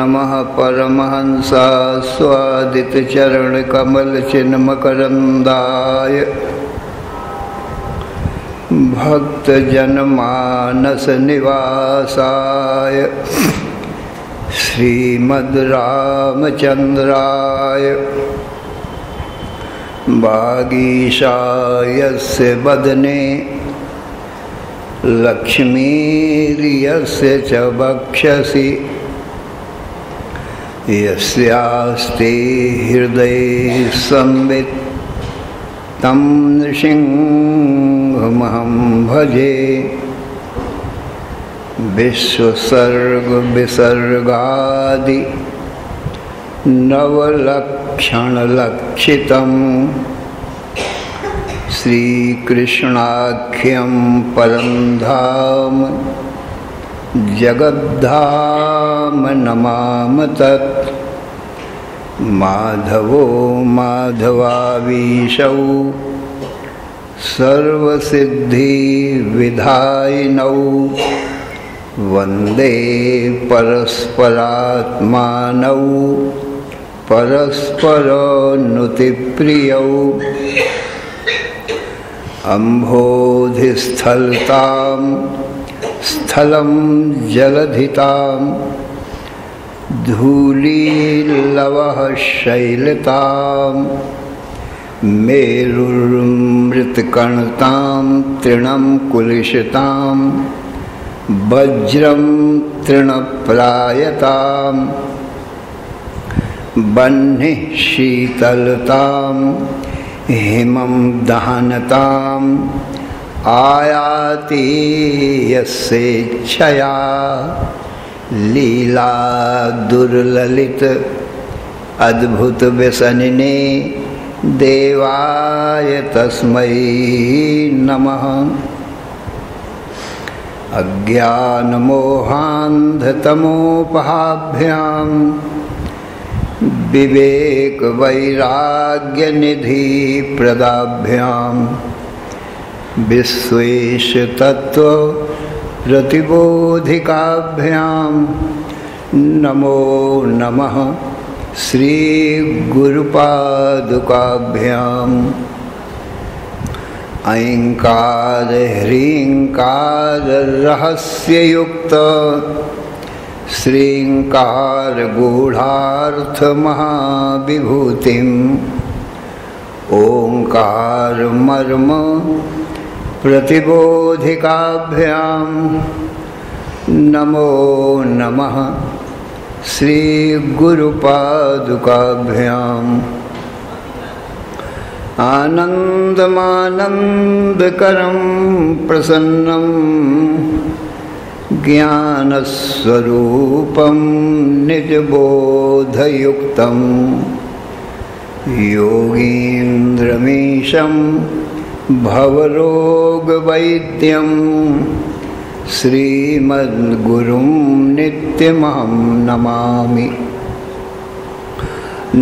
नमः परमहंस स्वादितचरणकमलचिन्मकरन्दाय भक्तजनमानसनिवासाय श्रीमद्रामचन्द्राय वागीशायस्य वदने लक्ष्मीर्यस्य च वक्षसि यस्यास्ते हृदये संवित् तं नृसिंहमहं भजे। विश्वसर्गविसर्गादि नवलक्षणलक्षितं श्रीकृष्णाख्यं परं धाम जगद्धाम नमाम तत्। माधवो माधवावीशौ सर्वसिद्धिविधायिनौ वन्दे परस्परात्मानौ परस्परोन्नतिप्रियौ। अम्भोधिस्थलतां स्थलं जलधितां धूलीलवः शैलतां मेरुर्मृत्कणतां तृणं कुलिशतां वज्रं तृणप्रायतां बह्निः शीतलतां हिमं दहनताम् आयाति यस्येच्छया लीला दुर्ललित अद्भुत व्यसनिने देवाय तस्मै नमः। अज्ञानमोहान्धतमोपहाभ्यां विवेकवैराग्यनिधिप्रदाभ्यां विश्वेशतत्त्वप्रतिबोधिकाभ्यां नमो नमः श्रीगुरुपादुकाभ्याम्। ऐङ्कार ह्रीङ्कार रहस्ययुक्त श्रीङ्कार गूढार्थमहाविभूतिम् ओङ्कार मर्म प्रतिबोधिकाभ्यां नमो नमः श्रीगुरुपादुकाभ्याम्। आनन्दमानन्दकरं प्रसन्नं ज्ञानस्वरूपं निजबोधयुक्तं योगीन्द्रमीशं भवरोगवैद्यं श्रीमद्गुरुं नित्यमहं नमामि।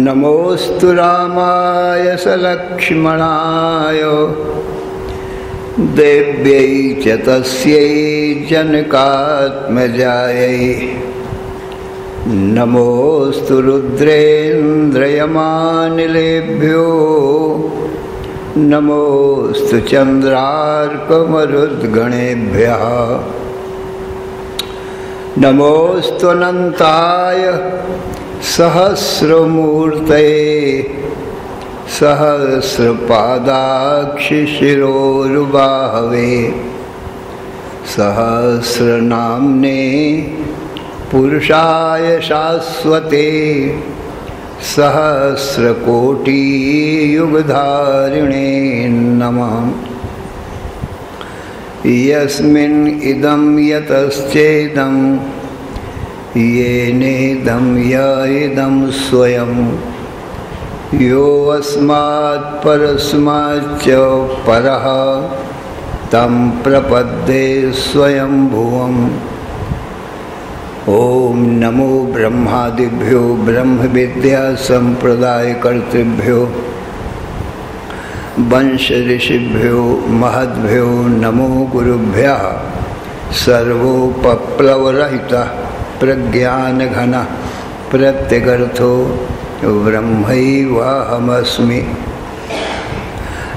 नमोऽस्तु रामाय सलक्ष्मणाय देव्यै च तस्यै जनकात्मजायै। नमोऽस्तु रुद्रेन्द्रयमानिलेभ्यो नमोऽस्तु चन्द्रार्कमरुद्गणेभ्यः। नमोऽस्तु अनन्ताय सहस्रमूर्तये सहस्रपादाक्षिशिरोरुबाहवे सहस्रनाम्ने पुरुषाय शाश्वते सहस्रकोटियुगधारिणे नमः। यस्मिन् इदं यतश्चेदं येनेदं य इदं स्वयं यो अस्मात् परस्माच्च परः तं प्रपद्ये स्वयंभुवम्। ओम नमो ब्रह्मादिभ्यो ब्रह्मविद्या संप्रदायकर्तृभ्यो वंश ऋषिभ्यो महद्भ्यो नमो गुरुभ्यः। सर्वोपप्लवरहितः प्रज्ञानघनः प्रत्यगर्थो ब्रह्मैवाहमस्मि।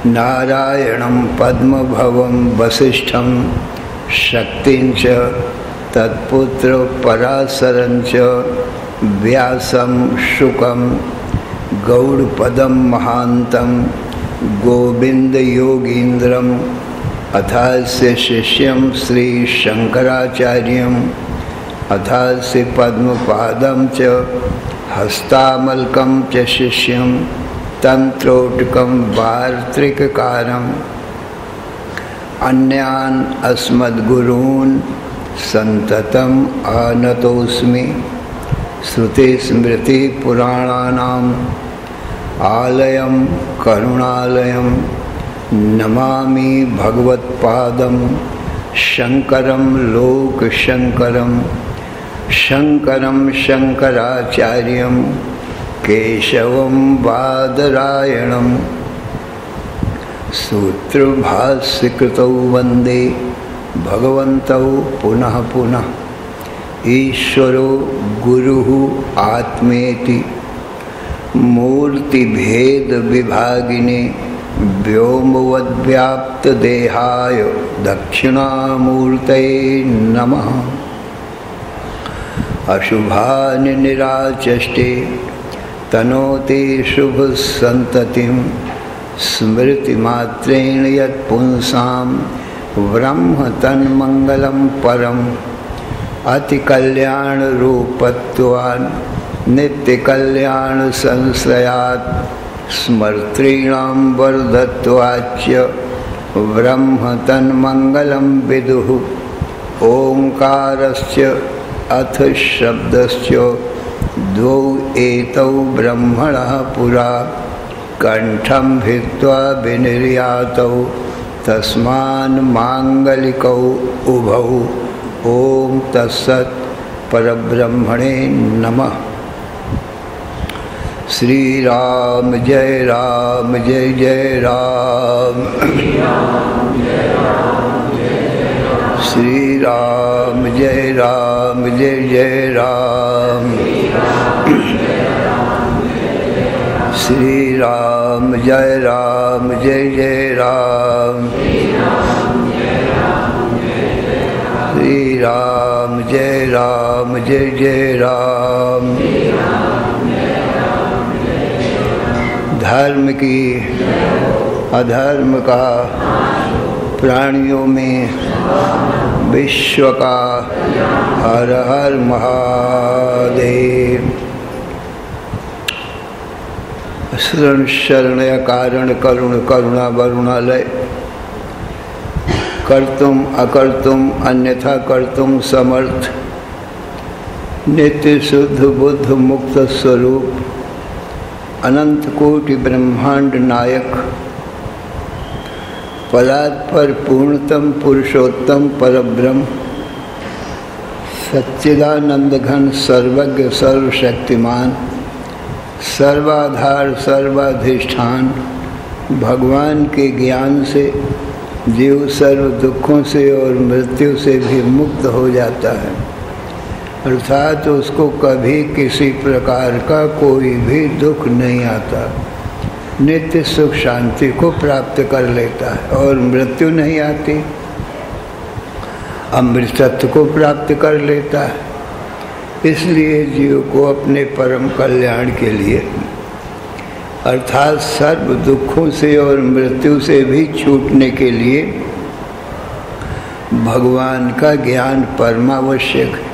नारायणं पद्मभवं वसिष्ठं शक्तिंच तत्पुत्र पराशरंच व्यासं शुकं गौड़पदं महांतं गोविंद योगींद्रम अथास्य शिष्यं श्री शंकराचार्यं अथास्य पद्मपादं च हस्तामलकं च शिष्यं तंत्रोटकं वार्त्रिककारम् अन्यान् अस्मद्गुरून् संततम् आनतोऽस्मि। श्रुतिस्मृतिपुराणानाम् आलयं करुणालयं नमामि भगवत्पादं शंकरं लोकशंकरं शंकरं शंकराचार्यं केशवं बादरायणं सूत्रभाष्यकृतौ वन्दे भगवन्तौ पुनः पुनः। ईश्वरो गुरुः आत्मेति मूर्तिभेद विभागिने व्योमवद्व्याप्त देहाय दक्षिणामूर्तये नमः। अशुभानि निराचष्टे तनोति शुभ संततिं स्मृतिमात्रेण यत्पुंसां ब्रह्म तन्मंगलं परम्। अतिकल्याण रूपत्वान् नित्य कल्याण संश्रयात् स्मर्तॄणां वर्धत्वाच्च ब्रह्म तन्मंगलं विदुः। ओंकारस्य अथ शब्दस्य द्वौ एतौ ब्रह्मणः पुरा कंठं भित्त्वा विनिर्यातौ तस्मान् मांगलिकौ उभौ। ओम तत्सत् परब्रह्मणे नमः। श्री राम जय जय राम। श्री राम जय जय राम। श्री राम जय जय राम। श्री राम जय जय राम। धर्म की अधर्म का प्राणियों में विश्व का हर हर महादेव। शरण शरणय कारण करुण करुणा वरुणालय। कर्तुम अकर्तुम अन्यथा कर्तुम समर्थ नित्य शुद्ध बुद्ध मुक्त स्वरूप अनंत कोटि ब्रह्मांड नायक परात्पर पूर्णतम पुरुषोत्तम परब्रह्म सच्चिदानंद घन सर्वज्ञ सर्वशक्तिमान सर्वाधार सर्वाधिष्ठान भगवान के ज्ञान से जीव सर्व दुखों से और मृत्यु से भी मुक्त हो जाता है, अर्थात उसको कभी किसी प्रकार का कोई भी दुख नहीं आता, नित्य सुख शांति को प्राप्त कर लेता है और मृत्यु नहीं आती, अमृतत्व को प्राप्त कर लेता है। इसलिए जीव को अपने परम कल्याण के लिए अर्थात सर्व दुखों से और मृत्यु से भी छूटने के लिए भगवान का ज्ञान परमावश्यक है।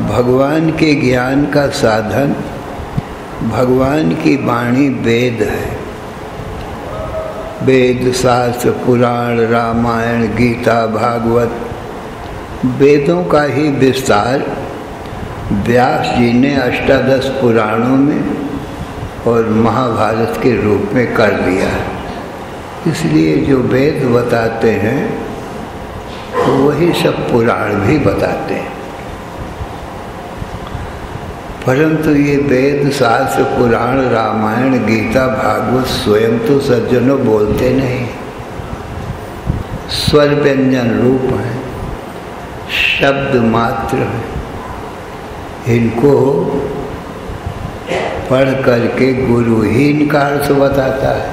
भगवान के ज्ञान का साधन भगवान की वाणी वेद है। वेद शास्त्र पुराण रामायण गीता भागवत वेदों का ही विस्तार व्यास जी ने अष्टादश पुराणों में और महाभारत के रूप में कर दिया है। इसलिए जो वेद बताते हैं वही सब पुराण भी बताते हैं, परंतु ये वेद शास्त्र पुराण रामायण गीता भागवत स्वयं तो सज्जनों बोलते नहीं, स्वर व्यंजन रूप है, शब्द मात्र है। इनको पढ़ करके गुरु ही इनका अर्थ बताता है,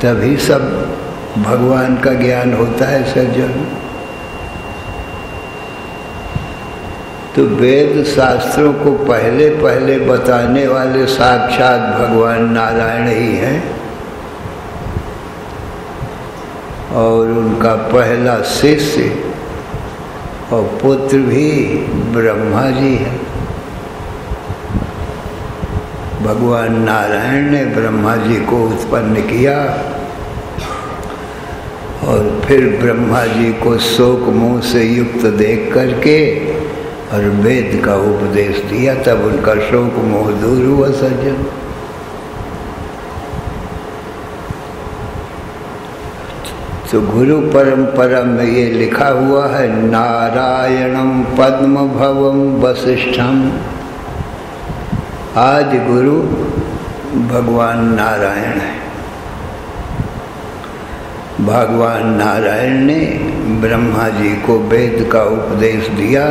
तभी सब भगवान का ज्ञान होता है सज्जन। तो वेद शास्त्रों को पहले पहले बताने वाले साक्षात भगवान नारायण ही हैं, और उनका पहला शिष्य और पुत्र भी ब्रह्मा जी है। भगवान नारायण ने ब्रह्मा जी को उत्पन्न किया और फिर ब्रह्मा जी को शोक मोह से युक्त देख करके और वेद का उपदेश दिया, तब उनका शोक मोह दूर हुआ सज्जन। तो गुरु परंपरा में ये लिखा हुआ है, नारायणम पद्म भवम वसिष्ठम। आज गुरु भगवान नारायण है। भगवान नारायण ने ब्रह्मा जी को वेद का उपदेश दिया,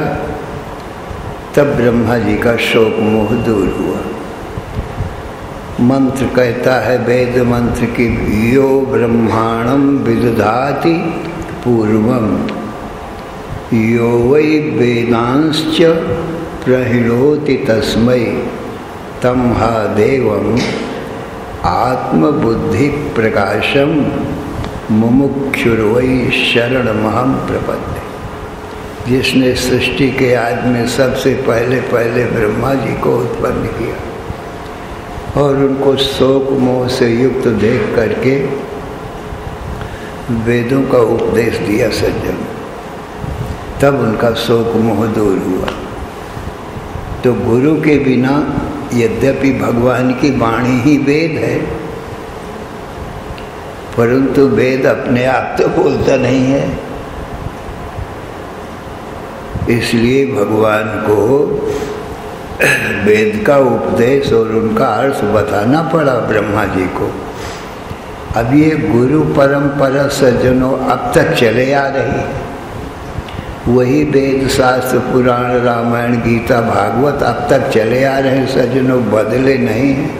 तब ब्रह्मा जी का शोक मोह दूर हुआ। मंत्र कहता है वेद मंत्र की, यो ब्रह्माणं विदधाति पूर्वम यो वै वेदांश्च प्रहिणोति तस्मै तम हा देवम आत्मबुद्धि प्रकाशम मुमुक्षुर्वै शरणमहं प्रपद्ये। जिसने सृष्टि के आदि में सबसे पहले ब्रह्मा जी को उत्पन्न किया और उनको शोक मोह से युक्त देख करके वेदों का उपदेश दिया सज्जन, तब उनका शोक मोह दूर हुआ। तो गुरु के बिना, यद्यपि भगवान की वाणी ही वेद है, परंतु वेद अपने आप तो बोलता नहीं है, इसलिए भगवान को वेद का उपदेश और उनका अर्थ बताना पड़ा ब्रह्मा जी को। अब ये गुरु परंपरा सज्जनों अब तक चले आ रही है। वही वेद शास्त्र पुराण रामायण गीता भागवत अब तक चले आ रहे हैं सज्जनों, बदले नहीं हैं।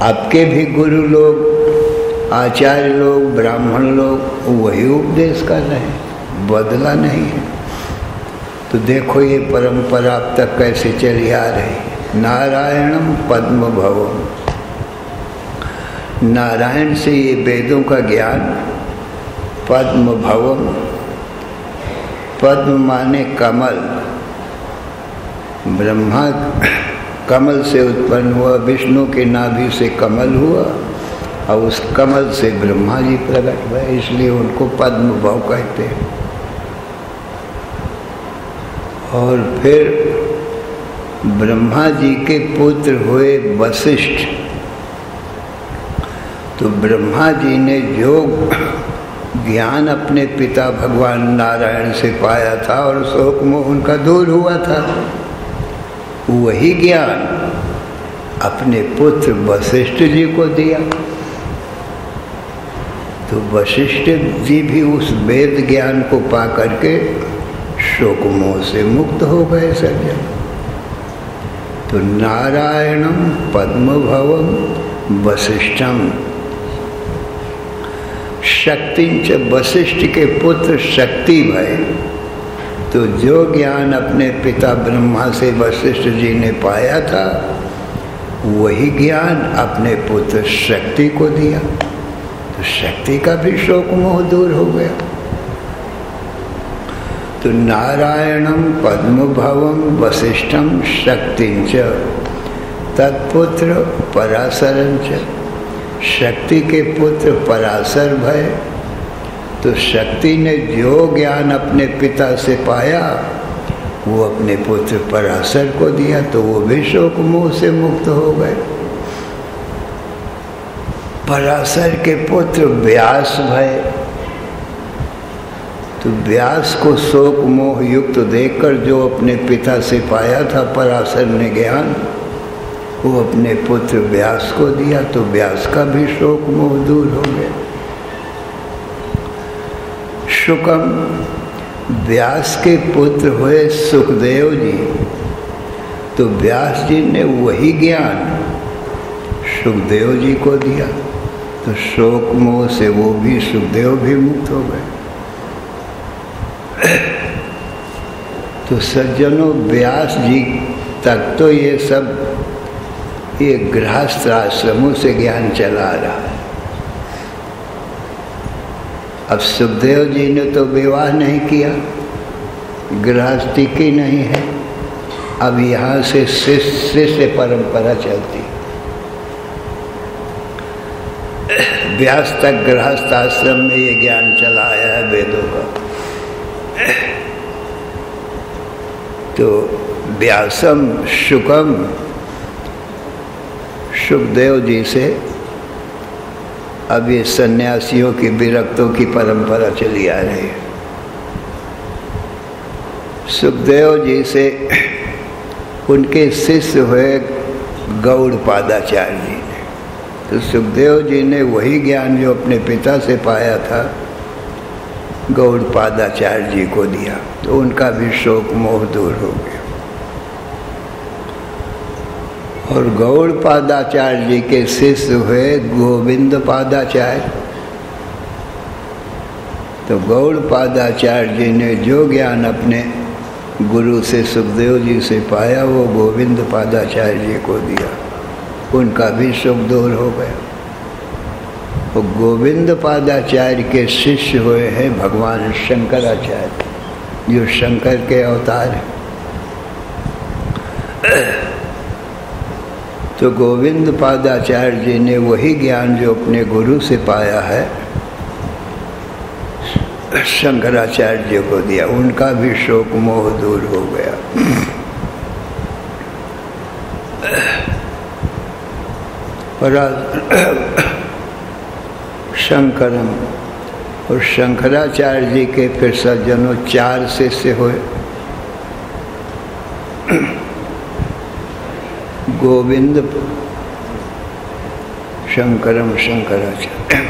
आपके भी गुरु लोग, आचार्य लोग, ब्राह्मण लोग वही उपदेश कर रहे हैं, बदला नहीं है। तो देखो ये परंपरा अब तक कैसे चली आ रही। नारायणम पद्म भवम, नारायण से ये वेदों का ज्ञान, पद्म भवम, पद्म माने कमल, ब्रह्मा कमल से उत्पन्न हुआ, विष्णु के नाभि से कमल हुआ और उस कमल से ब्रह्मा जी प्रकट हुए, इसलिए उनको पद्म भव कहते हैं। और फिर ब्रह्मा जी के पुत्र हुए वशिष्ठ। तो ब्रह्मा जी ने जो ज्ञान अपने पिता भगवान नारायण से पाया था और शोक मोह उनका दूर हुआ था, वही ज्ञान अपने पुत्र वशिष्ठ जी को दिया। तो वशिष्ठ जी भी उस वेद ज्ञान को पा करके शोक मोह से मुक्त हो गए सज्जन। तो नारायणम पद्म भवम वशिष्ठम, शक्तिंच, वशिष्ठ के पुत्र शक्ति भय। तो जो ज्ञान अपने पिता ब्रह्मा से वशिष्ठ जी ने पाया था, वही ज्ञान अपने पुत्र शक्ति को दिया। तो शक्ति का भी शोक मोह दूर हो गया। तो नारायणम पद्म भवम वशिष्ठम शक्तिंच तत्पुत्र पराशरंच, शक्ति के पुत्र पराशर भय। तो शक्ति ने जो ज्ञान अपने पिता से पाया वो अपने पुत्र पराशर को दिया, तो वो भी शोक मोह से मुक्त हो गए। पराशर के पुत्र व्यास भय। तो व्यास को शोक मोह युक्त देखकर जो अपने पिता से पाया था पराशर ने ज्ञान, वो अपने पुत्र व्यास को दिया, तो व्यास का भी शोक मोह दूर हो गया। शुकम, व्यास के पुत्र हुए सुखदेव जी। तो व्यास जी ने वही ज्ञान सुखदेव जी को दिया, तो शोक मोह से वो भी, सुखदेव भी मुक्त हो गए। तो सज्जनों, व्यास जी तक तो ये सब ये गृहस्थ आश्रमों से ज्ञान चला रहा है। अब सुखदेव जी ने तो विवाह नहीं किया, गृहस्थी की नहीं है। अब यहाँ से शिष्य परंपरा चलती। व्यास तक गृहस्थ आश्रम में ये ज्ञान चला आया है वेदों का। तो व्यासम शुकम, सुखदेव जी से अब ये सन्यासियों की, विरक्तों की परंपरा चली आ रही है। सुखदेव जी से उनके शिष्य हुए गौड़पादाचार्य जी ने। तो सुखदेव जी ने वही ज्ञान जो अपने पिता से पाया था गौड़पादाचार्य जी को दिया, तो उनका भी शोक मोह दूर हो गया। और गौड़पादाचार्य जी के शिष्य हुए गोविंदपादाचार्य। तो गौड़पादाचार्य जी ने जो ज्ञान अपने गुरु से, सुखदेव जी से पाया, वो गोविंदपादाचार्य जी को दिया, उनका भी शोक दूर हो गया। तो गोविंदपादाचार्य के शिष्य हुए हैं भगवान शंकराचार्य, जो शंकर के अवतार हैं। तो गोविंदपादाचार्य जी ने वही ज्ञान जो अपने गुरु से पाया है शंकराचार्य जी को दिया, उनका भी शोक मोह दूर हो गया। शंकरम, और शंकराचार्य जी के फिर सज्जनों 4 शिष्य हुए। गोविंद, शंकरम, शंकराचार्य,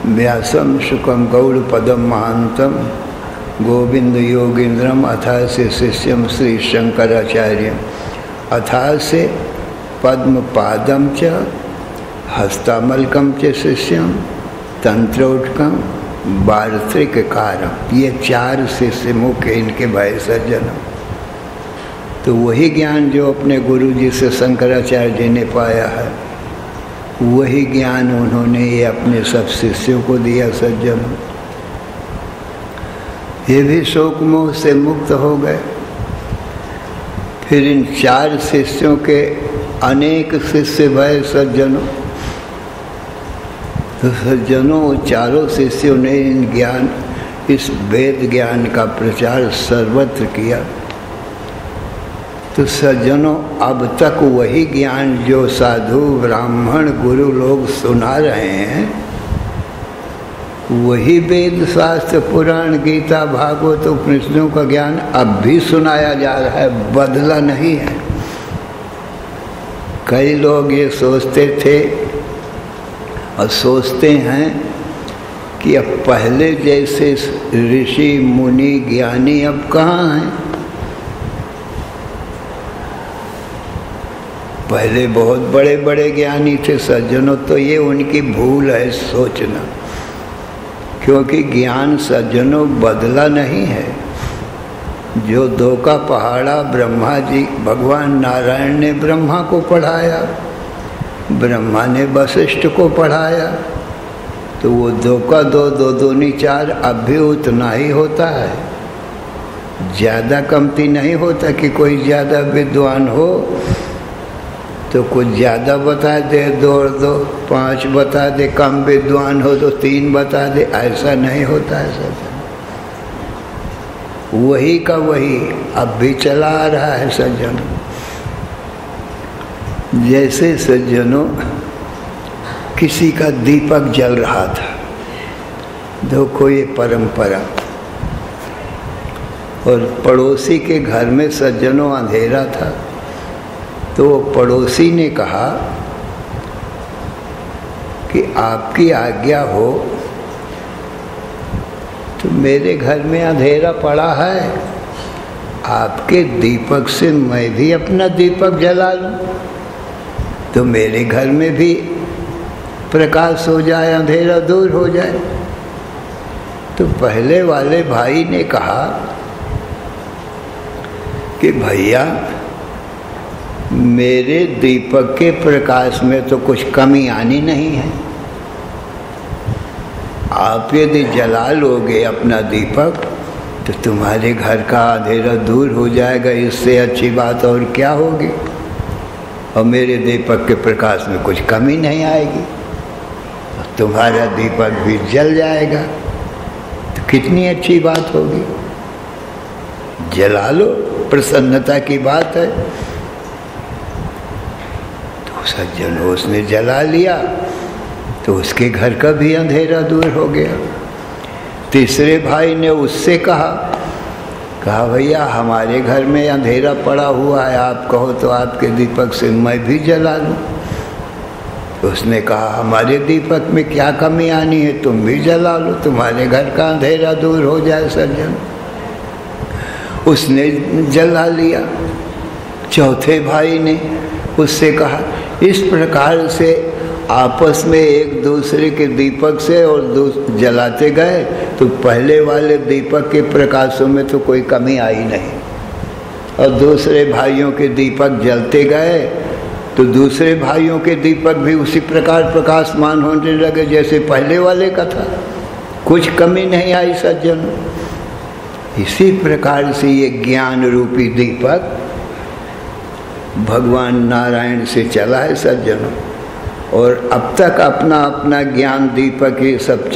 व्यासम शुकम गौड़पदम महांतम गोविंद योगींद्रम अथा से शिष्यम श्री शंकराचार्य अथा से पद्म पादम च हस्तामलकम च शिष्यम तंत्रोटकम वार्त्रिककारम। ये 4 शिष्य मुख्य इनके भाई सज्जन। तो वही ज्ञान जो अपने गुरु जी से शंकराचार्य जी ने पाया है, वही ज्ञान उन्होंने ये अपने सब शिष्यों को दिया सज्जन। ये भी शोक मोह से मुक्त हो गए। फिर इन 4 शिष्यों के अनेक शिष्य भय सज्जनों। तो सज्जनों, चारों शिष्यों ने इन ज्ञान, इस वेद ज्ञान का प्रचार सर्वत्र किया। तो सज्जनों, अब तक वही ज्ञान जो साधु ब्राह्मण गुरु लोग सुना रहे हैं, वही वेद शास्त्र पुराण गीता भागवत उपनिषदों का ज्ञान अब भी सुनाया जा रहा है, बदला नहीं है। कई लोग ये सोचते थे और सोचते हैं कि अब पहले जैसे ऋषि मुनि ज्ञानी अब कहाँ हैं। पहले बहुत बड़े बड़े ज्ञानी थे सज्जनों। तो ये उनकी भूल है सोचना, क्योंकि ज्ञान सज्जनों बदला नहीं है। जो 2 का पहाड़ा ब्रह्मा जी, भगवान नारायण ने ब्रह्मा को पढ़ाया, ब्रह्मा ने वशिष्ठ को पढ़ाया, तो वो 2 का 2, 2 दूनी 4 अब भी उतना ही होता है। ज़्यादा कमती नहीं होता कि कोई ज़्यादा विद्वान हो तो कुछ ज़्यादा बता दे, 2 और 2 5 बता दे, कम विद्वान हो तो 3 बता दे, ऐसा नहीं होता है सज्जन। वही का वही अब भी चला आ रहा है सज्जन। जैसे सज्जनों किसी का दीपक जल रहा था, देखो ये परंपरा, और पड़ोसी के घर में सज्जनों अंधेरा था, तो पड़ोसी ने कहा कि आपकी आज्ञा हो तो मेरे घर में अंधेरा पड़ा है, आपके दीपक से मैं भी अपना दीपक जला लूं तो मेरे घर में भी प्रकाश हो जाए, अंधेरा दूर हो जाए। तो पहले वाले भाई ने कहा कि भैया मेरे दीपक के प्रकाश में तो कुछ कमी आनी नहीं है। आप यदि जला लोगे अपना दीपक तो तुम्हारे घर का अंधेरा दूर हो जाएगा, इससे अच्छी बात और क्या होगी। और मेरे दीपक के प्रकाश में कुछ कमी नहीं आएगी, तुम्हारा दीपक भी जल जाएगा, तो कितनी अच्छी बात होगी। जला लो, प्रसन्नता की बात है। तो सज्जन उसने जला लिया तो उसके घर का भी अंधेरा दूर हो गया। तीसरे भाई ने उससे कहा भैया हमारे घर में अंधेरा पड़ा हुआ है, आप कहो तो आपके दीपक से मैं भी जला लूं। उसने कहा हमारे दीपक में क्या कमी आनी है, तुम भी जला लो, तुम्हारे घर का अंधेरा दूर हो जाए सज्जन। उसने जला लिया। चौथे भाई ने उससे कहा इस प्रकार से आपस में एक दूसरे के दीपक से और जलाते गए तो पहले वाले दीपक के प्रकाशों में तो कोई कमी आई नहीं, और दूसरे भाइयों के दीपक जलते गए तो दूसरे भाइयों के दीपक भी उसी प्रकार प्रकाशमान होने लगे जैसे पहले वाले का था, कुछ कमी नहीं आई सज्जन। इसी प्रकार से ये ज्ञान रूपी दीपक भगवान नारायण से चला है सज्जनों, और अब तक अपना अपना ज्ञान दीपक ही सब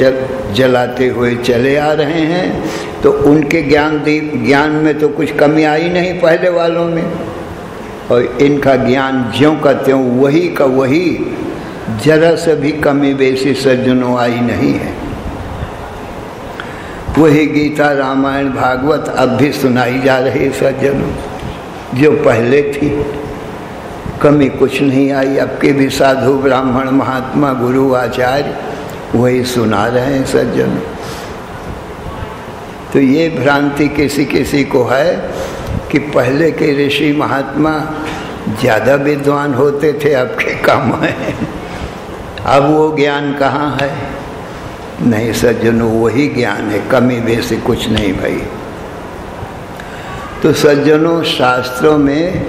जलाते हुए चले आ रहे हैं। तो उनके ज्ञान में तो कुछ कमी आई नहीं पहले वालों में, और इनका ज्ञान ज्यों का त्यों वही का वही, जरा से भी कमी बेसी सज्जनों आई नहीं है। वही गीता रामायण भागवत अब भी सुनाई जा रही सज्जनों, जो पहले थी, कमी कुछ नहीं आई। अब के भी साधु ब्राह्मण महात्मा गुरु आचार्य वही सुना रहे हैं सज्जनों। तो ये भ्रांति किसी किसी को है कि पहले के ऋषि महात्मा ज़्यादा विद्वान होते थे, अब के कम है, अब वो ज्ञान कहाँ है। नहीं सज्जनों, वही ज्ञान है, कमी बेसी कुछ नहीं भाई। तो सज्जनों शास्त्रों में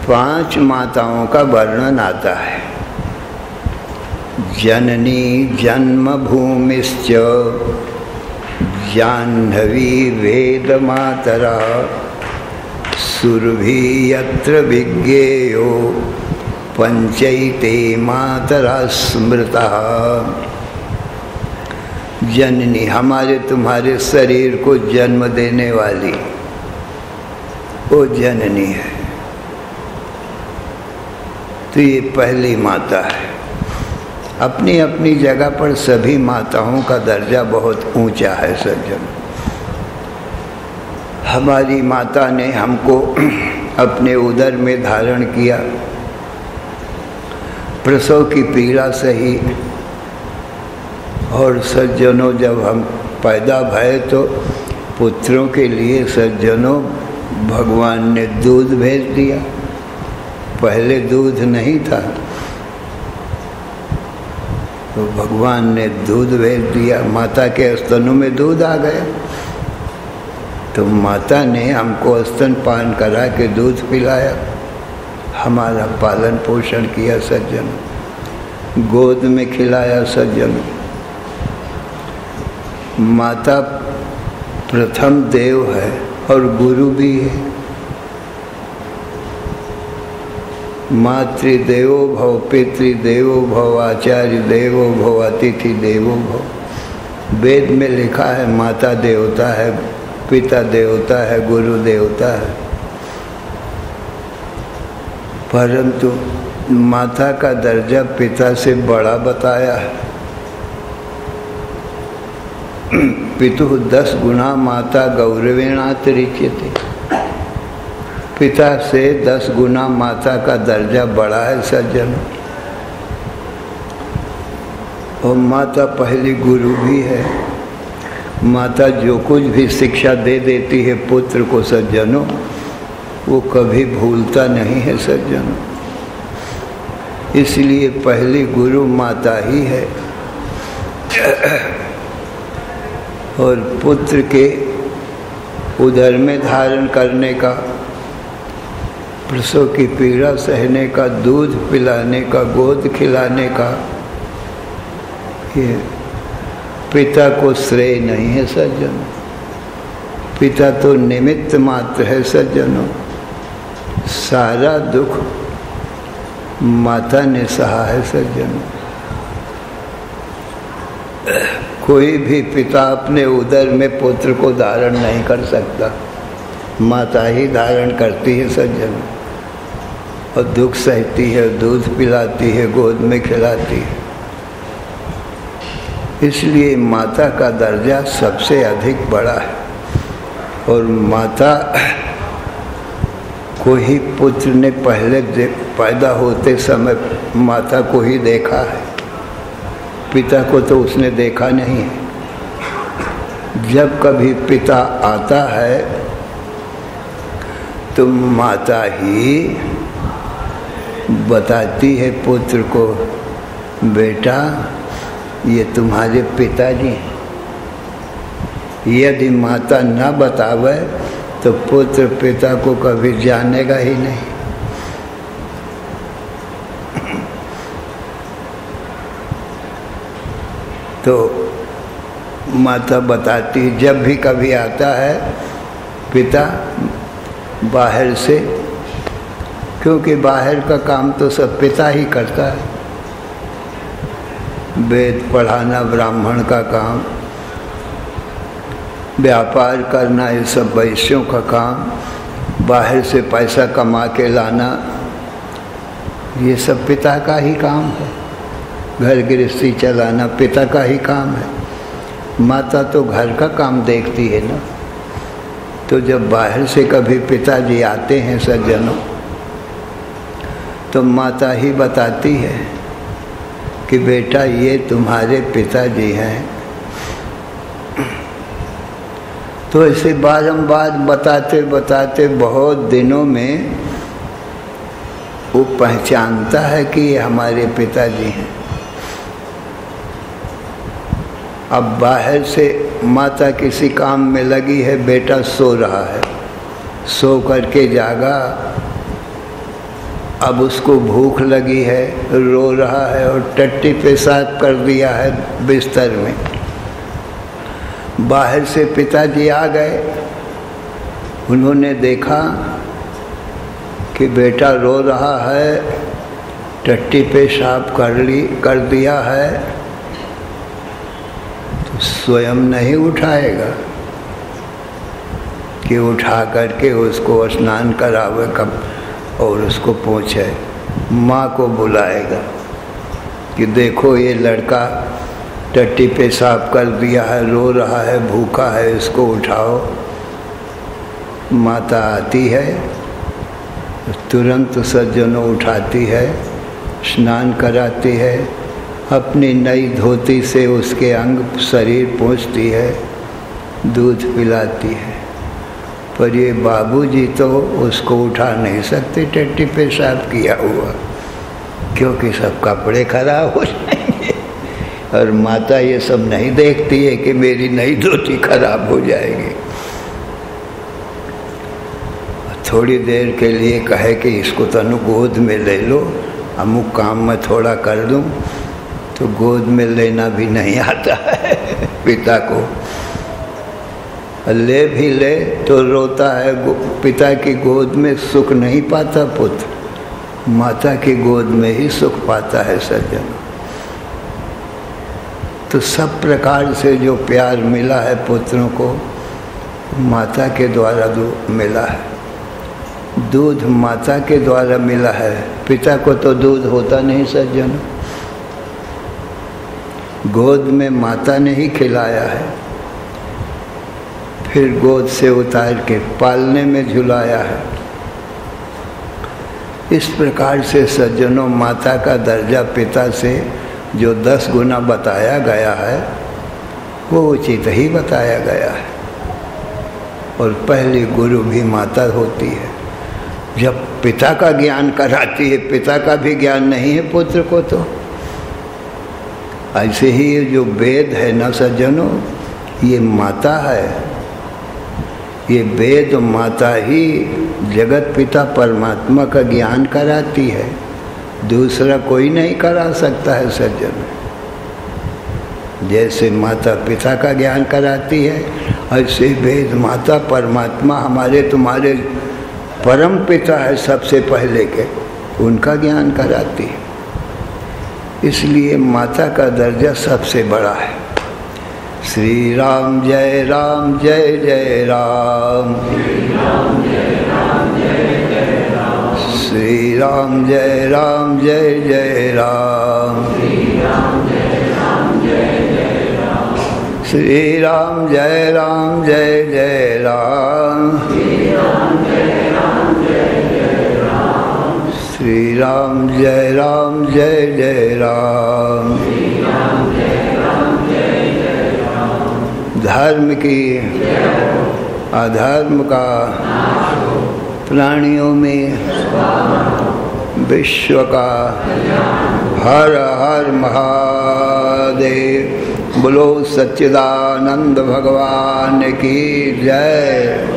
5 माताओं का वर्णन आता है। जननी जन्मभूमिश्च जाह्नवी वेद मातरा सुरभि यत्र विज्ञेयो पंचैते मातरा स्मृता। जननी हमारे तुम्हारे शरीर को जन्म देने वाली वो जननी है। तो ये पहली माता है। अपनी अपनी जगह पर सभी माताओं का दर्जा बहुत ऊंचा है सज्जन। हमारी माता ने हमको अपने उदर में धारण किया, प्रसव की पीड़ा सही, और सज्जनों जब हम पैदा भये तो पुत्रों के लिए सज्जनों भगवान ने दूध भेज दिया। पहले दूध नहीं था तो भगवान ने दूध भेज दिया, माता के स्तनों में दूध आ गया। तो माता ने हमको स्तनपान करा के दूध पिलाया, हमारा पालन पोषण किया सज्जन, गोद में खिलाया सज्जन। माता प्रथम देव है और गुरु भी है। मातृदेवो भव, पितृदेवो भव, आचार्य देवो भव, अतिथि देवो भव। वेद में लिखा है माता देवता है, पिता देवता है, गुरु देवता है। परंतु माता का दर्जा पिता से बड़ा बताया है। पितुः 10 गुना माता गौरवेणातिरिच्यते। पिता से 10 गुना माता का दर्जा बड़ा है सज्जन। और माता पहली गुरु भी है। माता जो कुछ भी शिक्षा दे देती है पुत्र को सज्जनों, वो कभी भूलता नहीं है सज्जनों। इसलिए पहली गुरु माता ही है। और पुत्र के उदर में धारण करने का, प्रसव की पीड़ा सहने का, दूध पिलाने का, गोद खिलाने का, ये पिता को श्रेय नहीं है सज्जनों। पिता तो निमित्त मात्र है सज्जनों। सारा दुख माता ने सहा है सज्जनों। कोई भी पिता अपने उदर में पुत्र को धारण नहीं कर सकता, माता ही धारण करती है सज्जनों। और दुख सहती है, दूध पिलाती है, गोद में खिलाती है। इसलिए माता का दर्जा सबसे अधिक बड़ा है। और माता को ही पुत्र ने पहले पैदा होते समय माता को ही देखा है, पिता को तो उसने देखा नहीं है। जब कभी पिता आता है तो माता ही बताती है पुत्र को, बेटा ये तुम्हारे पिताजी हैं। यदि माता न बतावे तो पुत्र पिता को कभी जानेगा ही नहीं। तो माता बताती, जब भी कभी आता है पिता बाहर से, क्योंकि बाहर का काम तो सब पिता ही करता है। वेद पढ़ाना ब्राह्मण का काम, व्यापार करना ये सब वैश्यों का काम, बाहर से पैसा कमा के लाना ये सब पिता का ही काम है। घर गृहस्थी चलाना पिता का ही काम है। माता तो घर का काम देखती है ना। तो जब बाहर से कभी पिताजी आते हैं सज्जनों, तो माता ही बताती है कि बेटा ये तुम्हारे पिताजी हैं। तो ऐसे बारंबार बताते बताते बहुत दिनों में वो पहचानता है कि ये हमारे पिताजी हैं। अब बाहर से माता किसी काम में लगी है, बेटा सो रहा है, सो करके जागा, अब उसको भूख लगी है, रो रहा है और टट्टी पेशाब कर दिया है बिस्तर में। बाहर से पिताजी आ गए, उन्होंने देखा कि बेटा रो रहा है, टट्टी पेशाब कर दिया है, तो स्वयं नहीं उठाएगा कि उठा करके उसको स्नान करावे कब और उसको पूछे। माँ को बुलाएगा कि देखो ये लड़का टट्टी पेशाब कर दिया है, रो रहा है, भूखा है, इसको उठाओ। माता आती है, तुरंत सज्जनों उठाती है, स्नान कराती है, अपनी नई धोती से उसके अंग शरीर पोंछती है, दूध पिलाती है। पर ये बाबूजी तो उसको उठा नहीं सकते टट्टी पेशाब किया हुआ, क्योंकि सब कपड़े खराब हो जाएंगे। और माता ये सब नहीं देखती है कि मेरी नई धोती खराब हो जाएगी। थोड़ी देर के लिए कहे कि इसको तनु गोद में ले लो, अमुक काम मैं थोड़ा कर दूं, तो गोद में लेना भी नहीं आता है पिता को। ले भी ले तो रोता है। पिता की गोद में सुख नहीं पाता पुत्र, माता की गोद में ही सुख पाता है सज्जन। तो सब प्रकार से जो प्यार मिला है पुत्रों को, माता के द्वारा जो मिला है। दूध माता के द्वारा मिला है, पिता को तो दूध होता नहीं सज्जन। गोद में माता ने ही खिलाया है, फिर गोद से उतार के पालने में झुलाया है। इस प्रकार से सज्जनों माता का दर्जा पिता से जो 10 गुना बताया गया है, वो उचित ही बताया गया है। और पहली गुरु भी माता होती है। जब पिता का ज्ञान कराती है, पिता का भी ज्ञान नहीं है पुत्र को, तो ऐसे ही जो वेद है ना सज्जनों, ये माता है। ये वेद माता ही जगत पिता परमात्मा का ज्ञान कराती है, दूसरा कोई नहीं करा सकता है सज्जन। जैसे माता पिता का ज्ञान कराती है, ऐसे वेद माता परमात्मा हमारे तुम्हारे परम पिता है, सबसे पहले के, उनका ज्ञान कराती है। इसलिए माता का दर्जा सबसे बड़ा है। श्री राम जय राम जय जय राम, श्री राम जय राम जय जय राम, श्री राम जय राम जय जय राम, श्री राम जय राम जय जय राम, श्री राम जय राम जय जय राम, श्री राम जय राम जय जय राम, श्री राम जय राम जय जय राम, श्री राम जय राम जय जय राम। धर्म की अधर्म का प्राणियों में विश्व का हर हर महादेव। बोलो सच्चिदानंद भगवान की जय।